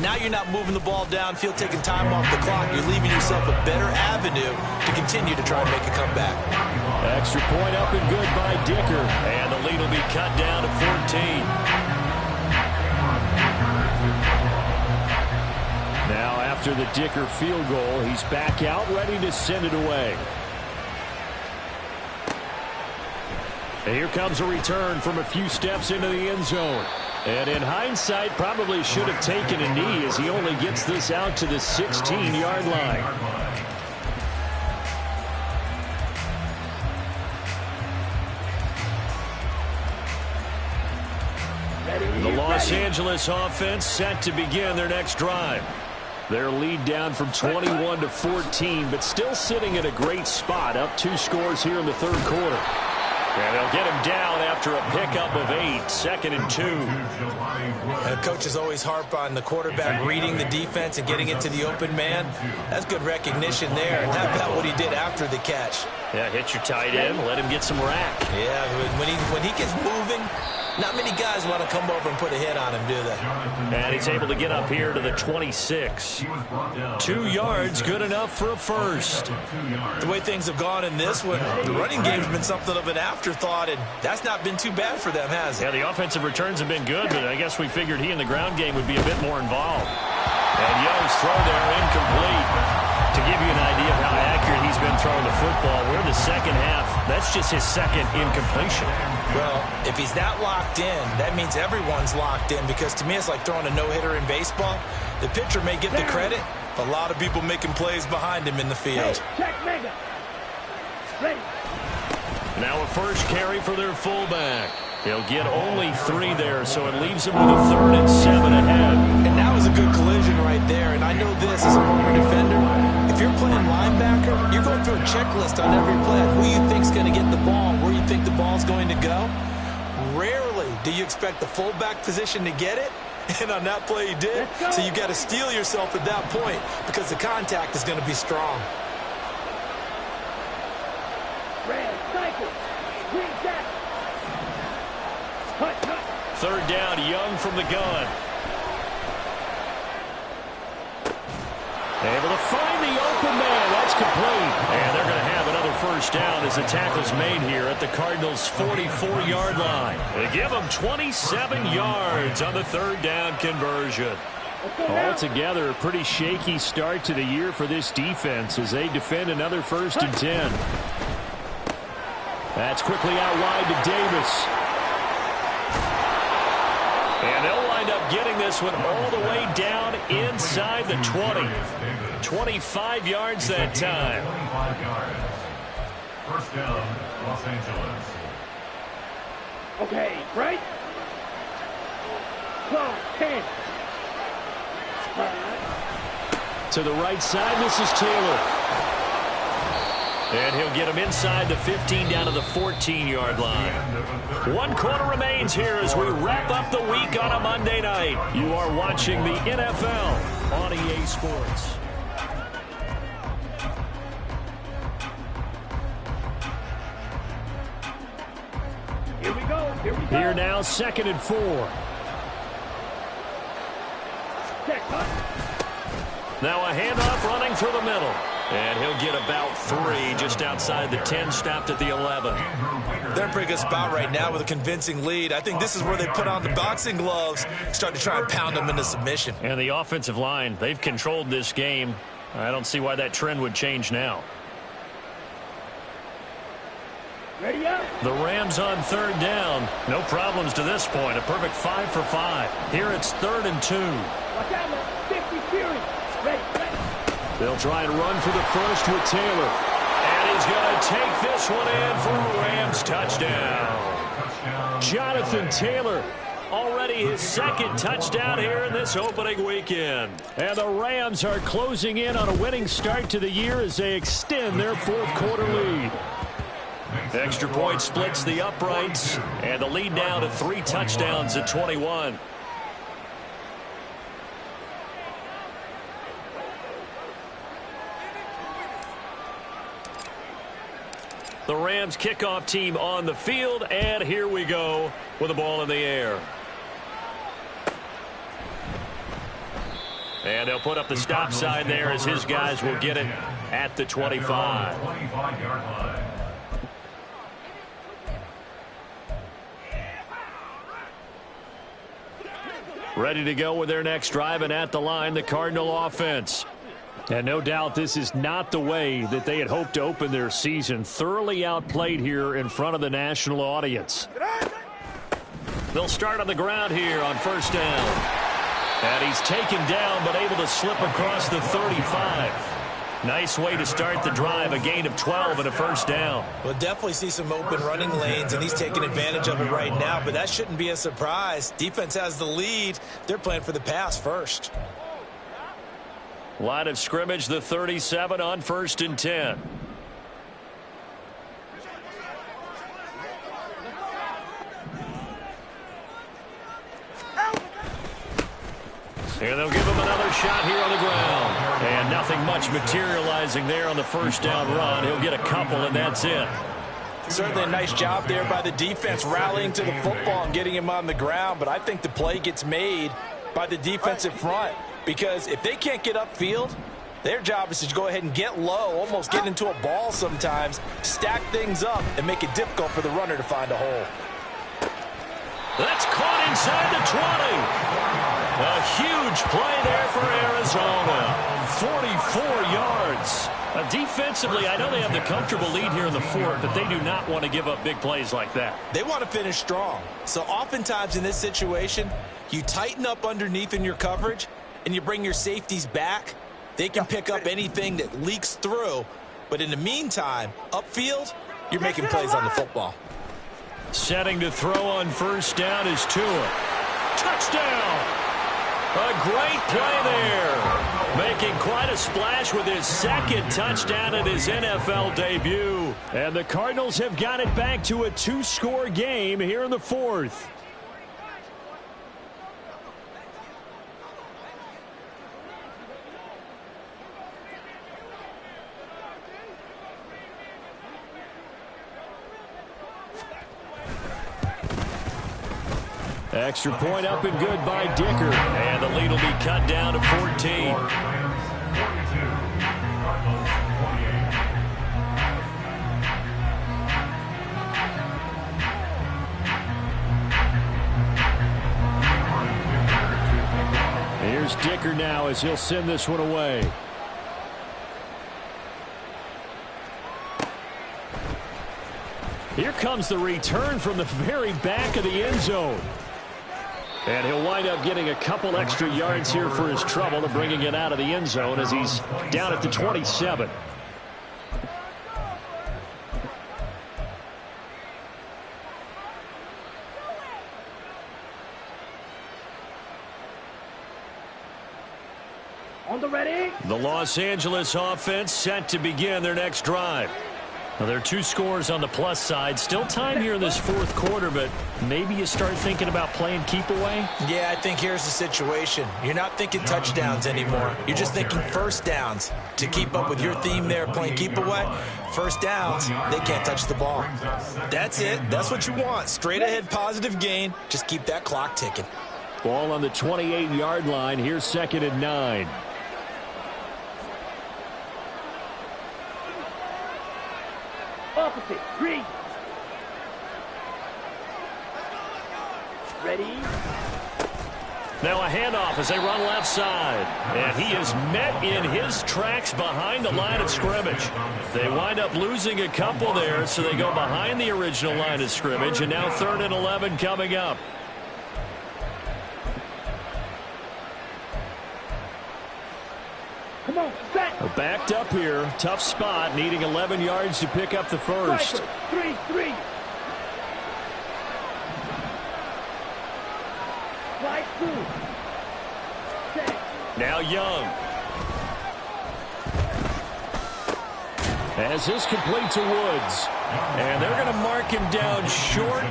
B: now you're not moving the ball downfield, taking time off the clock. You're leaving yourself a better avenue to continue to try and make a comeback.
A: Extra point up and good by Dicker. And the lead will be cut down to 14. Now after the Dicker field goal, he's back out ready to send it away. And here comes a return from a few steps into the end zone. And in hindsight, probably should have taken a knee as he only gets this out to the 16-yard line. The Los Angeles offense set to begin their next drive. Their lead down from 21 to 14, but still sitting at a great spot, up 2 scores here in the third quarter. And they'll get him down after a pickup of 8, 2nd and 2.
B: And coaches always harp on the quarterback reading the defense and getting into the open man. That's good recognition there. And how about what he did after the catch?
A: Yeah, hit your tight end, let him get some rack.
B: Yeah, when he gets moving, not many guys want to come over and put a hit on him, do they?
A: And he's able to get up here to the 26. 2 yards, good enough for a first.
B: The way things have gone in this one, the running game's been something of an afterthought, and that's not been too bad for them, has it?
A: Yeah, the offensive returns have been good, but I guess we figured he in the ground game would be a bit more involved. And Young's throw there incomplete. To give you an idea of how accurate he's been throwing the football, we're in the second half. That's just his second incompletion.
B: Well, if he's not locked in, that means everyone's locked in, because to me it's like throwing a no-hitter in baseball. The pitcher may get the credit, but a lot of people making plays behind him in the field.
D: Check mega. Ready.
A: Now a first carry for their fullback. He'll get only 3 there, so it leaves him with a 3rd and 7 ahead.
B: And that was a good collision right there, and I know this as a former defender. If you're playing linebacker, you're going through a checklist on every play of who you think's going to get the ball, where you think the ball's going to go. Rarely do you expect the fullback position to get it, and on that play he did. So you got to steel yourself at that point because the contact is going to be strong.
D: Red cycle. Green jack. Cut, cut.
A: 3rd down, Young from the gun. Able to find the open man. That's complete. And they're going to have another first down as the tackle's made here at the Cardinals' 44-yard line. They give them 27 yards on the 3rd down conversion. Altogether, a pretty shaky start to the year for this defense as they defend another 1st and 10. That's quickly out wide to Davis. And they'll wind up getting this one all the way down inside the 20. 25 yards that time.
E: 25 yards. First down, Los Angeles.
D: Okay, right. 12, 10.
A: To the right side, this is Taylor. And he'll get him inside the 15 down to the 14-yard line. 1 quarter remains here as we wrap up the week on a Monday night. You are watching the NFL on EA Sports.
D: Here we go. Here we go.
A: Here now, 2nd and 4.
D: Check, cut.
A: Now a handoff running through the middle. And he'll get about 3 just outside the 10, stopped at the 11.
B: They're in a pretty good spot right now with a convincing lead. I think this is where they put on the boxing gloves, start to try and pound them into submission.
A: And the offensive line, they've controlled this game. I don't see why that trend would change now.
D: Ready up.
A: The Rams on 3rd down. No problems to this point. A perfect 5 for 5. Here it's 3rd and 2.
D: Watch out, man. 50 Fury. Ready, ready.
A: They'll try and run for the first with Taylor. And he's going to take this one in for a Rams touchdown. Jonathan Taylor Already his second touchdown here in this opening weekend. And the Rams are closing in on a winning start to the year as they extend their fourth quarter lead. Extra point splits the uprights, and the lead now to 3 touchdowns at 21. The Rams kickoff team on the field, and here we go with the ball in the air. And they'll put up the stop sign there as his guys will get it at the 25. Ready to go with their next drive, and at the line, the Cardinal offense. And no doubt this is not the way that they had hoped to open their season. Thoroughly outplayed here in front of the national audience. They'll start on the ground here on first down. And he's taken down but able to slip across the 35. Nice way to start the drive, a gain of 12 and a first down.
B: We'll definitely see some open running lanes, and he's taking advantage of it right now, but that shouldn't be a surprise. Defense has the lead. They're playing for the pass first.
A: Line of scrimmage, the 37 on first and 10. And they'll give him another shot here on the ground. And nothing much materializing there on the first down run. He'll get a couple, and that's it.
B: Certainly a nice job there by the defense rallying to the football and getting him on the ground, but I think the play gets made by the defensive front. Because if they can't get upfield, their job is to go ahead and get low, almost get into a ball sometimes, stack things up, and make it difficult for the runner to find a hole.
A: That's caught inside the 20. A huge play there for Arizona. 44 yards. Defensively, I know they have the comfortable lead here in the fourth, but they do not want to give up big plays like that.
B: They want to finish strong. So oftentimes in this situation, you tighten up underneath in your coverage, and you bring your safeties back. They can pick up anything that leaks through. But in the meantime, upfield, you're making plays on the football.
A: Setting to throw on first down is Tua. Touchdown! A great play there. Making quite a splash with his second touchdown in his NFL debut. And the Cardinals have got it back to a 2-score game here in the fourth. Extra point up and good by Dicker. And the lead will be cut down to 14. Here's Dicker now as he'll send this one away. Here comes the return from the very back of the end zone. And he'll wind up getting a couple extra yards here for his trouble and bringing it out of the end zone as he's down at the 27.
D: On the ready.
A: The Los Angeles offense set to begin their next drive. Well, there are 2 scores on the plus side. Still time here in this fourth quarter, but maybe you start thinking about playing keep away?
B: Yeah, I think here's the situation. You're not thinking touchdowns anymore. You're just thinking first downs. To keep up with your theme there, playing keep away, first downs, they can't touch the ball. That's it. That's what you want. Straight ahead positive gain. Just keep that clock ticking.
A: Ball on the 28-yard line. Here's 2nd and 9.
D: Opposite. Green. Ready.
A: Now a handoff as they run left side. And he is met in his tracks behind the line of scrimmage. They wind up losing a couple there, so they go behind the original line of scrimmage. And now 3rd and 11 coming up.
D: Come on, set.
A: Backed up here. Tough spot, needing 11 yards to pick up the first.
D: 3-3. Move. Set.
A: Now Young. As this complete to Woods. And they're going to mark him down short,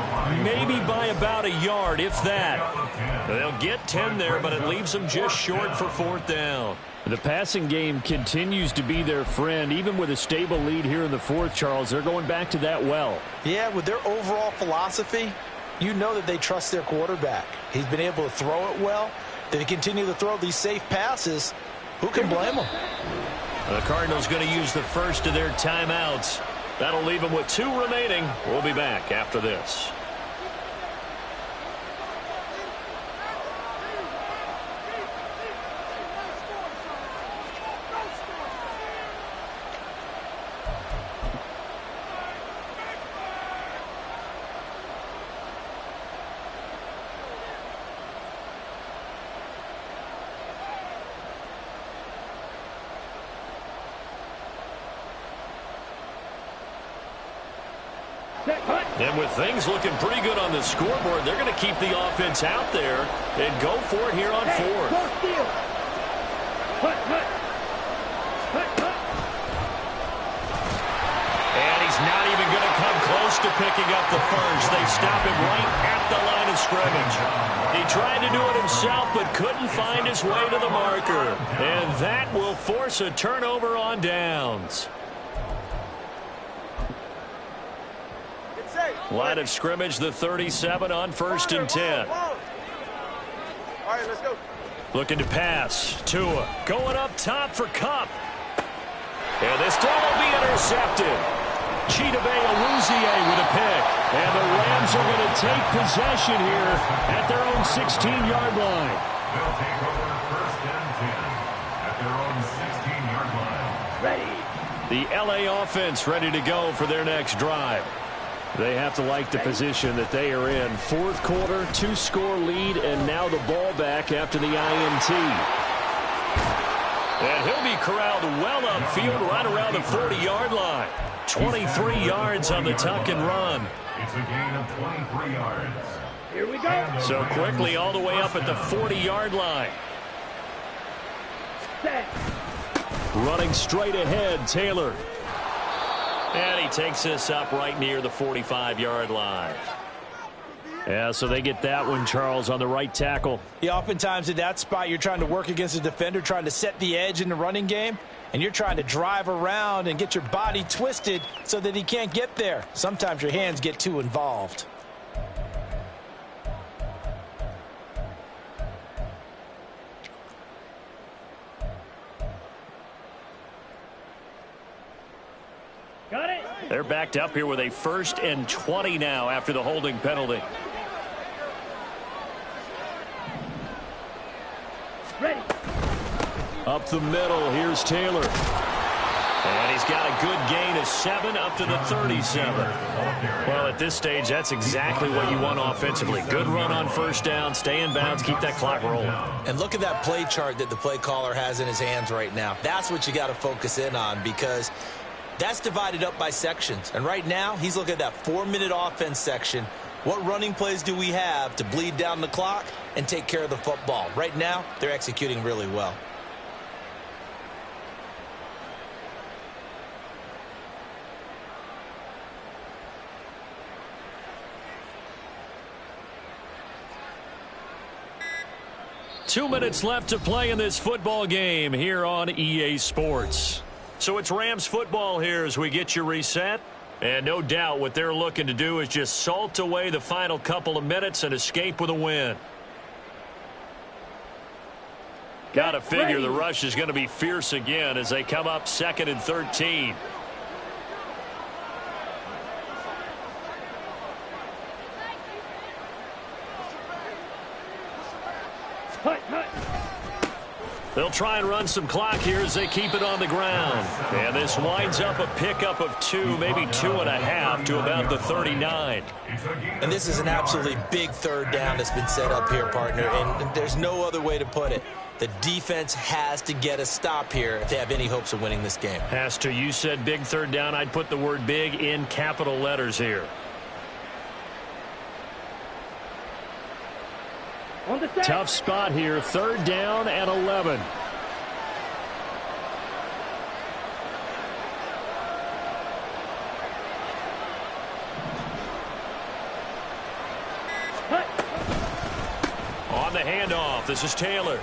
A: maybe by about a yard, if that. They'll get 10 there, but it leaves them just short for fourth down. The passing game continues to be their friend. Even with a stable lead here in the fourth, Charles, they're going back to that well.
B: Yeah, with their overall philosophy, you know that they trust their quarterback. He's been able to throw it well. They continue to throw these safe passes. Who can blame them?
A: The Cardinals going to use the first of their timeouts. That'll leave them with 2 remaining. We'll be back after this. And with things looking pretty good on the scoreboard, they're going to keep the offense out there and go for it here on fourth. And he's not even going to come close to picking up the first. They stop him right at the line of scrimmage. He tried to do it himself, but couldn't find his way to the marker. And that will force a turnover on downs. Line of scrimmage, the 37 on 1st and 10.
G: All right, let's go.
A: Looking to pass. Tua going up top for Kupp. And this throw will be intercepted. Chidobe Awuzie with a pick. And the Rams are going to take possession here at their own 16-yard line.
E: They'll take over 1st and 10 at their own 16-yard line.
D: Ready.
A: The LA offense ready to go for their next drive. They have to like the position that they are in. Fourth quarter, 2-score lead, and now the ball back after the INT. And he'll be corralled well upfield right around the 40-yard line. 23 yards on the tuck and run.
E: It's a gain of 23 yards.
D: Here we go.
A: So quickly all the way up at the 40-yard line.
D: Set.
A: Running straight ahead, Taylor. And he takes this up right near the 45-yard line. Yeah, so they get that one, Charles, on the right tackle.
B: Yeah, oftentimes in that spot, you're trying to work against a defender, trying to set the edge in the running game, and you're trying to drive around and get your body twisted so that he can't get there. Sometimes your hands get too involved.
D: Got it.
A: They're backed up here with a 1st and 20 now after the holding penalty.
D: Ready.
A: Up the middle, here's Taylor. And he's got a good gain of 7 up to the 37. Well, at this stage, that's exactly what you want offensively. Good run on 1st down, stay in bounds, keep that clock rolling.
B: And look at that play chart that the play caller has in his hands right now. That's what you got to focus in on, because that's divided up by sections. And right now, he's looking at that 4-minute offense section. What running plays do we have to bleed down the clock and take care of the football? Right now, they're executing really well.
A: Two minutes left to play in this football game here on EA Sports. So it's Rams football here as we get you reset. And no doubt what they're looking to do is just salt away the final couple of minutes and escape with a win. Got to figure the rush is going to be fierce again as they come up 2nd and 13. They'll try and run some clock here as they keep it on the ground. And this winds up a pickup of 2, maybe 2.5 to about the 39.
B: And this is an absolutely big 3rd down that's been set up here, partner. And there's no other way to put it. The defense has to get a stop here if they have any hopes of winning this game.
A: Has to. You said big 3rd down. I'd put the word big in capital letters here.
D: On the set.
A: Tough spot here. 3rd down and 11. On the handoff, this is Taylor.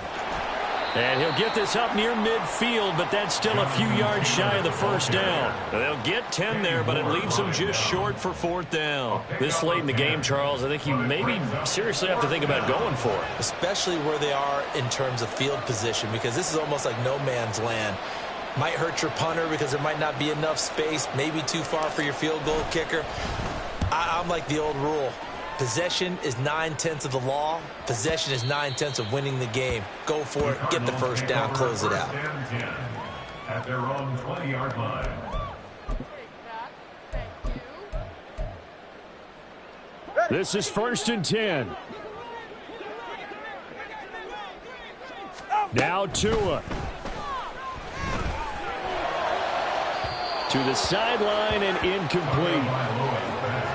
A: And he'll get this up near midfield, but that's still a few yards shy of the 1st down. They'll get 10 there, but it leaves them just short for 4th down. This late in the game, Charles, I think you maybe seriously have to think about going for it.
B: Especially where they are in terms of field position, because this is almost like no man's land. Might hurt your punter because there might not be enough space, maybe too far for your field goal kicker. I'm like the old rule. Possession is 9/10 of the law. Possession is 9/10 of winning the game. Go for it. Get the 1st down. Close it out.
E: At their own 20-yard line.
A: This is 1st and 10. Now Tua. To the sideline and incomplete.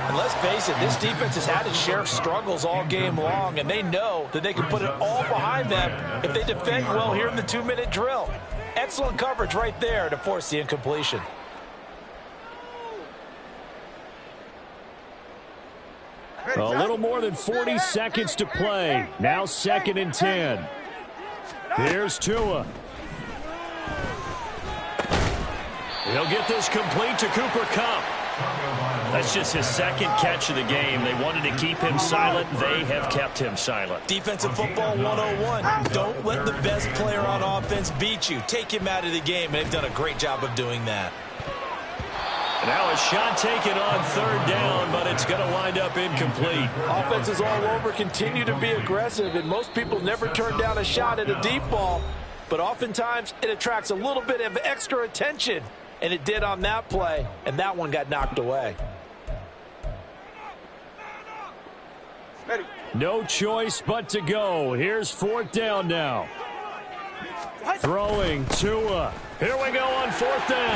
B: And let's face it, this defense has had its share of struggles all game long, and they know that they can put it all behind them if they defend well here in the 2-minute drill. Excellent coverage right there to force the incompletion.
A: A little more than 40 seconds to play. Now 2nd and 10. Here's Tua. He'll get this complete to Cooper Kupp. That's just his 2nd catch of the game. They wanted to keep him silent. They have kept him silent.
B: Defensive football 101. Don't let the best player on offense beat you. Take him out of the game, and they've done a great job of doing that.
A: Now a shot taken on 3rd down, but it's going to wind up incomplete.
B: Offenses all over continue to be aggressive, and most people never turn down a shot at a deep ball. But oftentimes, it attracts a little bit of extra attention. And it did on that play, and that one got knocked away.
A: No choice but to go. Here's 4th down now. Throwing Tua. Here we go on 4th down.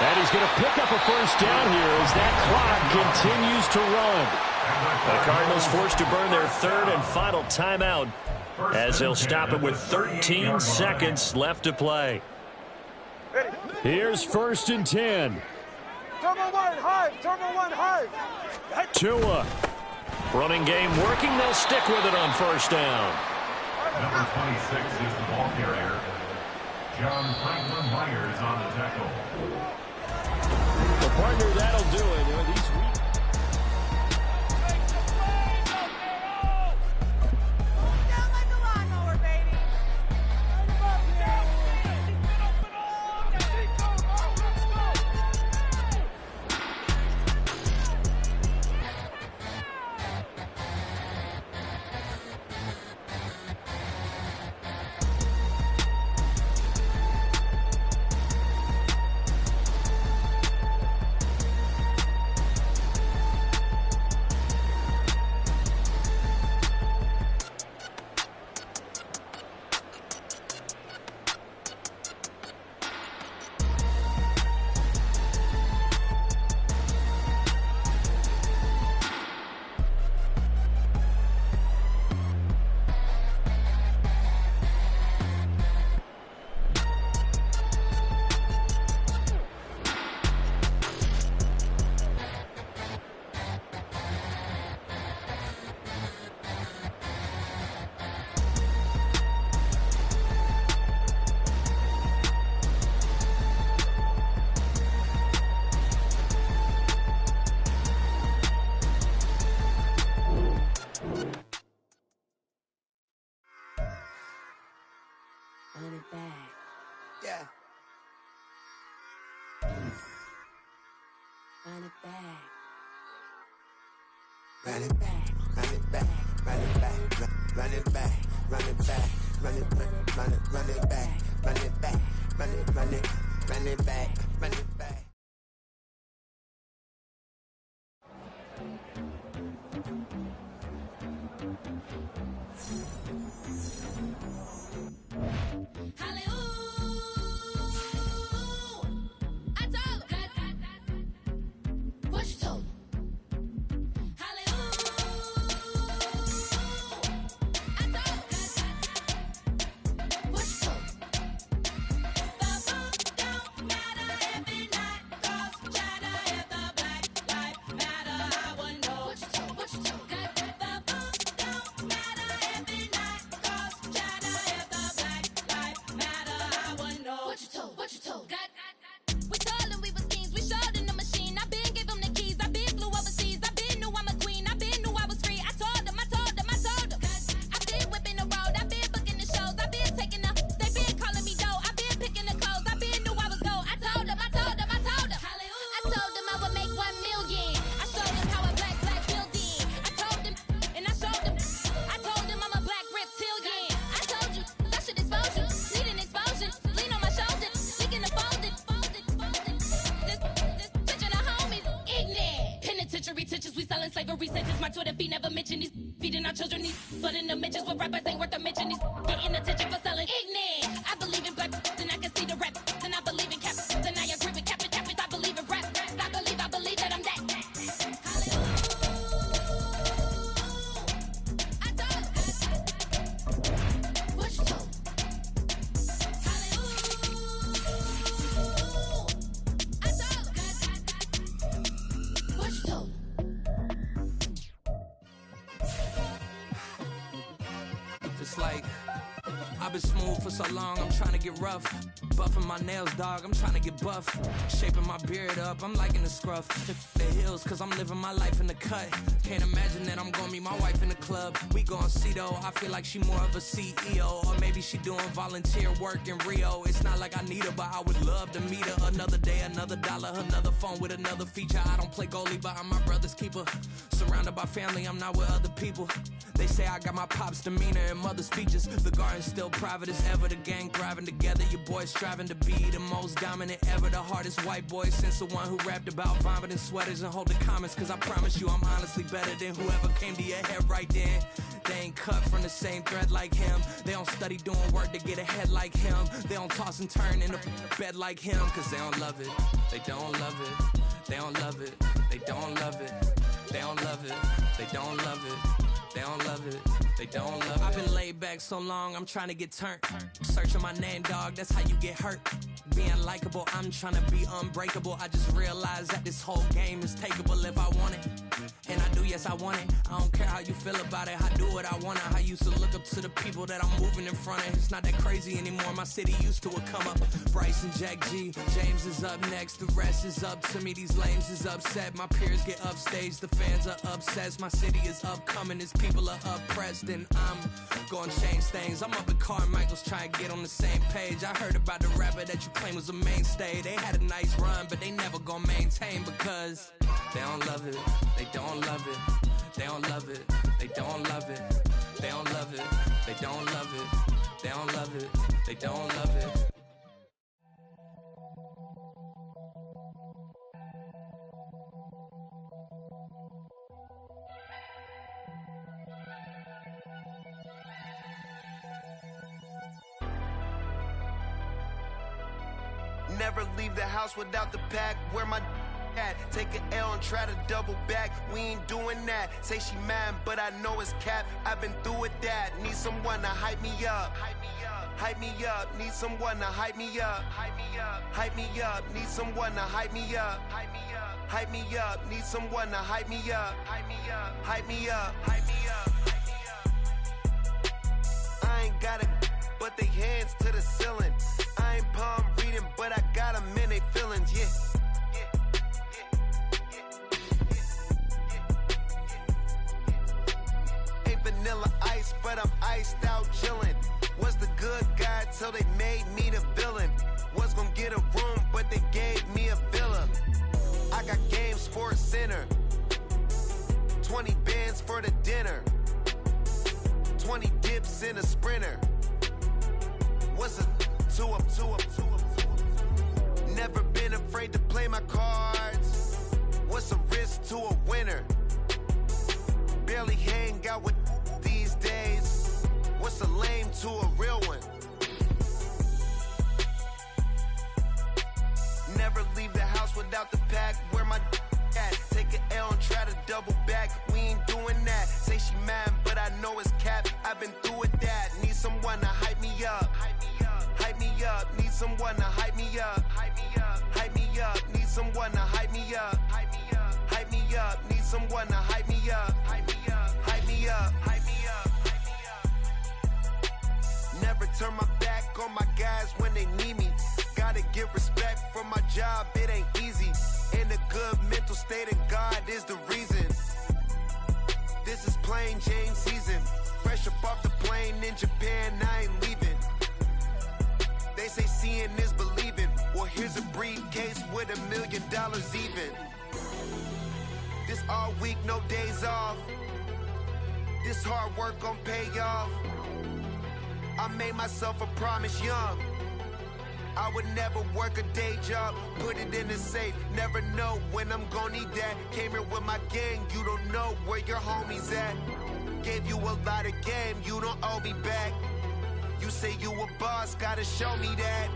A: And he's going to pick up a 1st down here as that clock continues to run. The Cardinals forced to burn their 3rd and final timeout as they'll stop it with 13 seconds left to play. Here's 1st and 10.
G: Turbo 1, high. Turbo 1, high.
A: Tua. Running game working. They'll stick with it on 1st down.
E: Number 26 is the ball carrier. John Franklin Myers on the tackle.
A: The partner, that'll do it. These weeks.
H: Run it back.
G: Yeah.
H: Run it back.
G: Run it back. Run it back. Run it back. Run it back. Run it back. Run it back. Run it back. Run it back. Run it. Run it. Run it back. Run it back.
I: slavery sentence. My Twitter feed never mentioned these feeding our children. These flooding the mentions with rappers ain't worth a mention. These getting attention for selling ignorant. I believe in black and I can see the rap. And I believe in cap. And I agree with cap. I believe in rap. I believe that I'm that.
J: It's like I've been smooth for so long, I'm trying to get rough. Buffing my nails, dog, I'm trying to get buff. Shaping my beard up, I'm liking the scruff. The hills, cause I'm living my life in the cut. Can't imagine that I'm gonna meet my wife in the club. We gon' see though, I feel like she more of a CEO. Or maybe she doing volunteer work in Rio. It's not like I need her, but I would love to meet her. Another day, another dollar, another phone with another feature. I don't play goalie, but I'm my brother's keeper. Surrounded by family, I'm not with other people. They say I got my pop's demeanor and mother's features. The garden's still private as ever. The gang thriving together. Your boys striving to be the most dominant ever. The hardest white boy since the one who rapped about vomiting sweaters and holding comments. Cause I promise you I'm honestly better than whoever came to your head right then. They ain't cut from the same thread like him. They don't study doing work to get ahead like him. They don't toss and turn in the bed like him. Cause they don't love it. They don't love it. They don't love it. They don't love it. They don't love it. They don't love it. They don't love it, they don't love it. I've been laid back so long, I'm trying to get turned. Searching my name, dog, that's how you get hurt. Being likable, I'm trying to be unbreakable. I just realized that this whole game is takeable if I want it. And I do, yes, I want it. I don't care how you feel about it, I do what I want it. I used to look up to the people that I'm moving in front of. It's not that crazy anymore, my city used to a come up. Bryce and Jack G, James is up next. The rest is up to me, these lames is upset. My peers get upstage, the fans are obsessed. My city is upcoming, it's people are oppressed, and I'm gonna change things. I'm up at Carmichael's trying to get on the same page. I heard about the rapper that you claim was a mainstay. They had a nice run, but they never gonna maintain because they don't love it. They don't love it. They don't love it. They don't love it. They don't love it. They don't love it. They don't love it. They don't love it.
K: Never leave the house without the pack. Where my at? Take an L and try to double back. We ain't doing that. Say she mad, but I know it's cap. I've been through with that. Need someone to hype me up. Hype me up. Need someone to hype me up. Hype me up. Need someone to hype me up. Hype me up. Need someone to hype me up. Hype me up. I ain't got it, but they hands to the ceiling. I ain't palm reading, but I got them in they feelings, yeah. Ain't vanilla ice, but I'm iced out chillin'. Was the good guy till they made me the villain. Was gonna get a room, but they gave me a villa. I got game, Sports Center. 20 bands for the dinner. 20 dips in a Sprinter. What's a two up? Never been afraid to play my cards. What's a risk to a winner? Barely hang out with these days. What's a lame to a real one? Never leave the house without the pack. Where my at? Take an L and try to double back. We ain't doing that. Say she mad, but I know it's cap. I've been through with that. Need someone to hype me up. Hype me up. Need someone to hype me up. Hype me up. Need someone to hype me up. Hype me up. Need someone to hype me up. Hype me up. Never turn my back on my guys when they need me. Gotta get respect for my job, it ain't easy. In a good mental state, and God is the reason. This is plain Jane season. Fresh up off the plane in Japan, I ain't leaving. They say seeing is believing. Well, here's a briefcase with $1 million even. This all week, no days off. This hard work gon' pay off. I made myself a promise young. I would never work a day job, put it in the safe. Never know when I'm gonna need that. Came here with my gang, you don't know where your homies at. Gave you a lot of game, you don't owe me back. You say you a boss, gotta show me that.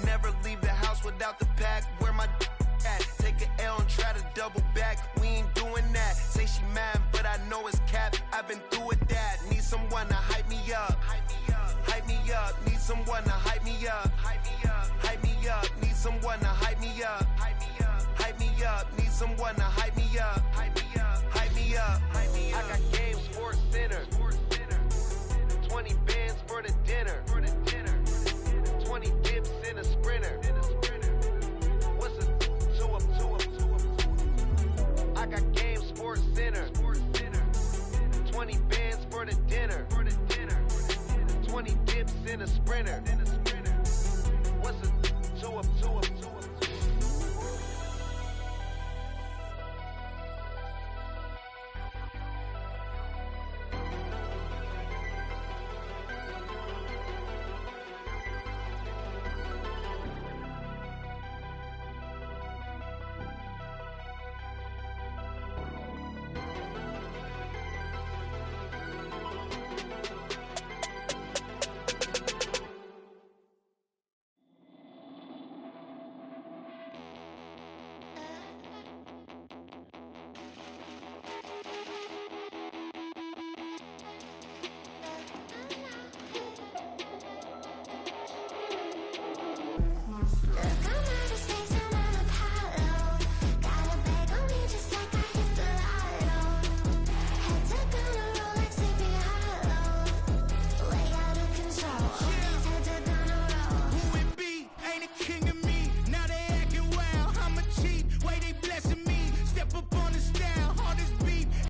K: Never leave the house without the pack. Where my at? Take an L and try to double back. We ain't doing that. Say she mad, but I know it's cap. I've been through with that. Need someone to hype me up. Hype me up. Need someone to